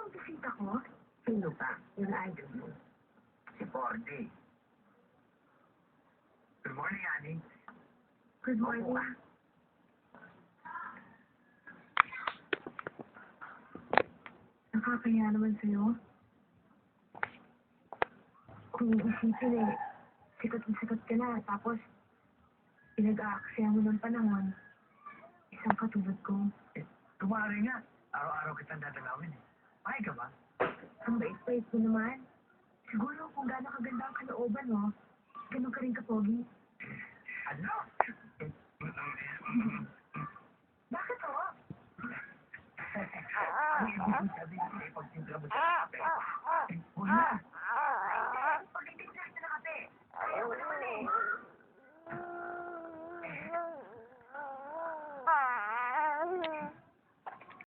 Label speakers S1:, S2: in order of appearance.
S1: ang bisita ko? Sino pa? Yung idol mo.
S2: Si Pordy. Good morning, Annie.
S1: Good morning.
S2: Opo,
S1: Nakakaya naman sa'yo. Kung iisipin sikat na sikat ka na, tapos pinag-aaksaya mo ng panahon. Isang katulad ko.
S2: Kumari nga. Araw-araw kitang tatanawin eh. May ka ba?
S1: Ang bait-bait mo naman. Siguro kung gaano kaganda ang kalooban mo, ganun ka rin kapogi.
S2: Ano?
S1: Bakit ho?